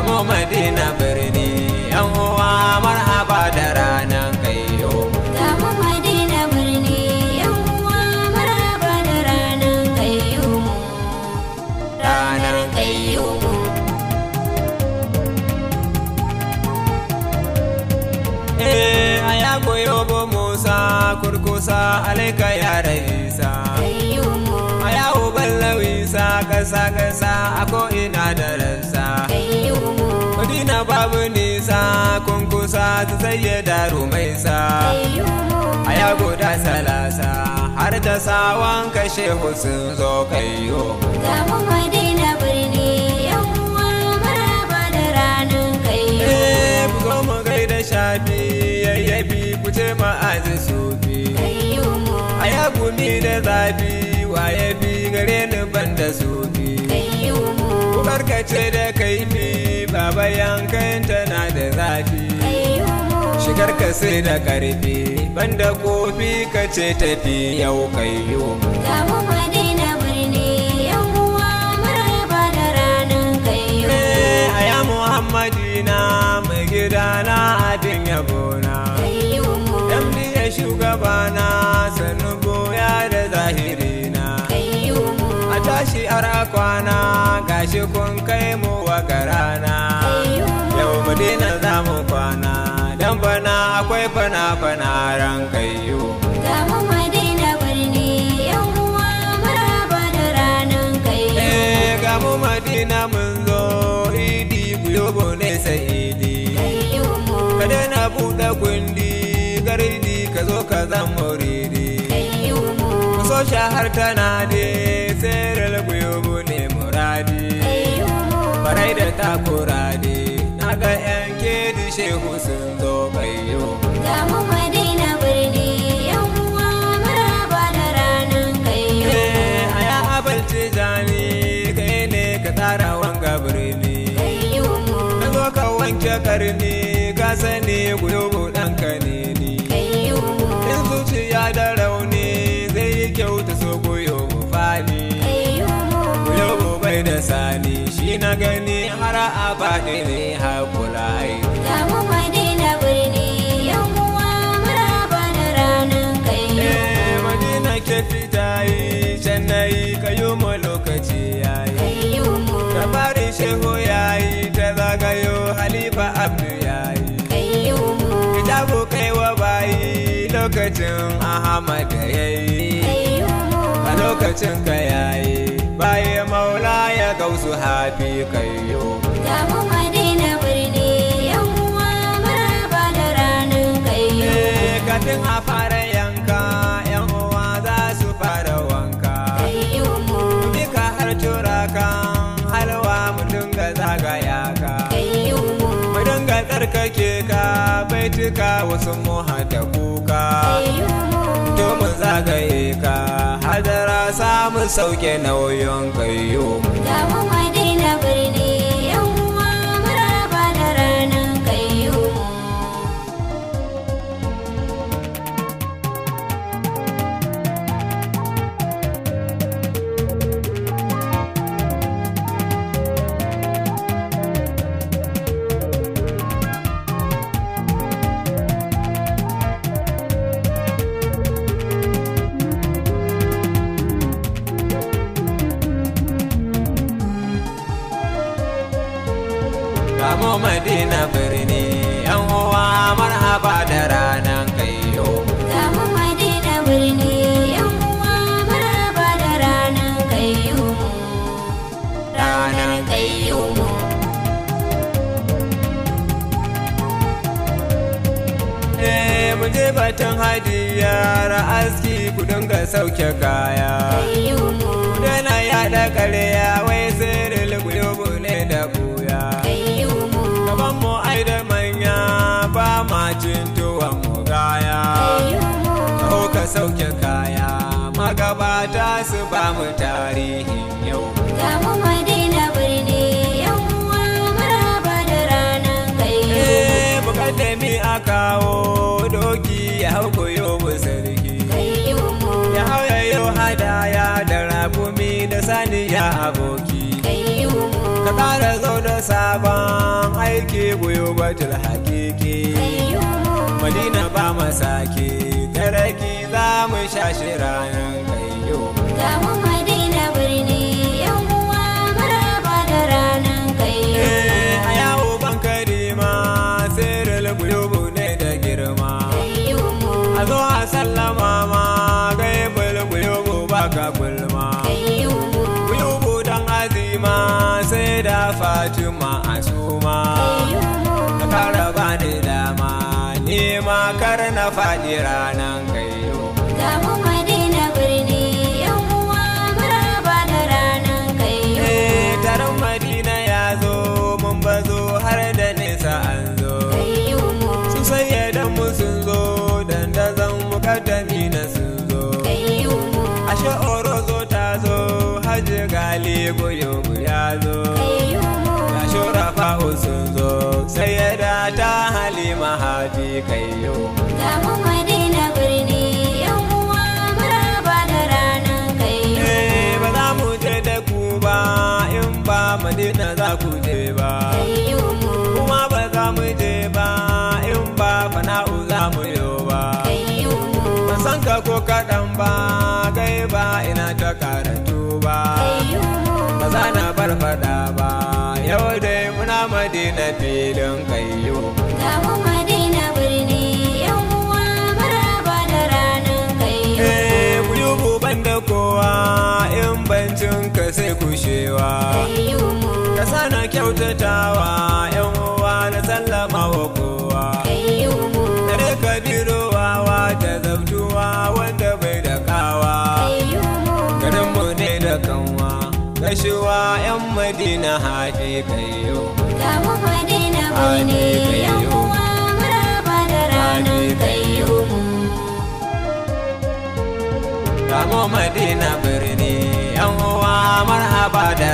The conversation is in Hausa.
Gamu Madina birni yan uwa marhaba da ranan kaiyo. Gamu Madina birni yan uwa marhaba da ranan kaiyo. Ranar kaiyo. Aya goyobo Musa kurkusa alaika ya Raisa. Aya uballawisa kasa kasa ako ina da ransa. Madina babu nisa kunkusa ta sayyada rumaisa. Aya goda salasa har da sawan kashe sun zo kaiyo. Gamu Madina birni yan uwa marhaba da ranan kaiyo. Ku zo mu gaida shafi yayyafi ku ce ma'azi sufi. Aya gumi da zafi waye fi gare ni banda sufi. Ku karkace da kaifi baba yankan tana da zafi. Shigar ka sai da karfi banda kofi ka ce tafi yau kaiyo. Gamu Madina birni yan uwa marhaba da ranan kaiyo. Aya Muhammadina mai gidana abin yabona. Yamni ya shugabana sannu goya da zahirina. A tashi ara kwana gashi kun kai mu wakarana. Yau Madina za mu kwana dan bana akwai fana ran kaiyo. Gamu Madina birni yan uwa marhaba da ranan kaiyo. Gamu Madina mun zo idi buyobo ne sai idi. Ka daina buɗe kundi garidi ka zo ka zan muridi. So shahar tana de seral buyobo ne muradi. Barai da takurade na ga yan kedi shehu sun zo kaiyo. Gamu Madina birni yan uwa marhaba da ranan kaiyo. Aya abalci jani kai ne ka tsara wanga birni. Ka zo ka wanke karni ka sani buyobo ɗanka ne ni. In zuciya da rauni zai yi kyau ta so buyobo fani. Buyobo bai da sani shi na gani har a baɗi ne hakula ai. Gamu Madina birni yan uwa marhaba da ranan kaiyo. Madina ke fita yi can na yi kayo mu lokaci yayi. Da farin shehu yayi ta zagayo halifa abdu yayi. Kitabu kai wa bayi lokacin Ahmad yayi. A lokacin ka yayi baye maula ya gausu hafi kayo. Gamu Madina birni yan uwa marhaba da ranan kaiyo. Kafin a fara yanka yan uwa za su fara wanka. Duka har turakan halwa mu dinga zagaya ka. Mu dinga tsarkake ka baituka wasu mu hada kuka. To mu zagaye ka hadara samu sauke nauyin kayo. Gamu Madina birni yan uwa marhaba da ranan kaiyo. Gamu Madina birni yan uwa marhaba da ranan kaiyo. Gamu Madina birni yan uwa marhaba da ranan kaiyo. Ranar kaiyo. Mu je batun hadiyar aski ku dinga sauke kaya. Dana yaɗa ƙarya wai sirril guyobo ne da buya. Gaban mu ai da manya ba ma cin tuwon mu gaya. Ko ka sauke kaya magabata su ba mu tarihin yau. Gamu Madina birni yan uwa marhaba da ranan kaiyo. Mukaddami a kawo doki ya hau goyobo sarki. Ya hau yayo hadaya da rakumi da saniya aboki. ka ƙara zo da sabon aiki guyu batul hakiki Madina ba masake taraki za mu sha shi ranar kayyo ga mu Madina birni yan uwa maraba da ranar kayyo a yawo ban karima sirril guyubu ne da girma a zo a sallama ma gaibul guyubu baka gulma guyubu dan azima sai da Fatima a suma ka kara bani dama ni ma kar na faɗi ranan kayyo ga mu Madina birni yan uwa maraba da ranar kayyo taron Madina ya zo mun bazo har da nesa an zo su sayyadan mu sun zo dandazon mukaddami na sun zo ashe orozo ta zo hajji gali goyo ya zo ya shorafa sun zo sayyada ta halima hafi kayyo ga mu Madina birni yan uwa maraba da ranar kayyo ba za mu je da ku ba in ba Madina za ku je ba kuma ba za mu je ba in ba fana'u za mu yo ba ban san ka ko kaɗan ba kai ba ina ta karatu ba ba za na bar faɗa ba yau dai muna Madina filin kayyo ga mu Madina birni yan uwa maraba da ranar kayyo kuyubu ban da kowa in bancin ka sai kushewa ka sana kyautatawa yan uwa na sallama wa kowa dare ka birowawa da zabtuwa wanda bai da kawa garinmu ne da kanwa gashuwa yan Madina haɗe kayyo ga mu Madina birni yan uwa maraba da ranar kayyo ga mu Madina birni yan uwa marhaba da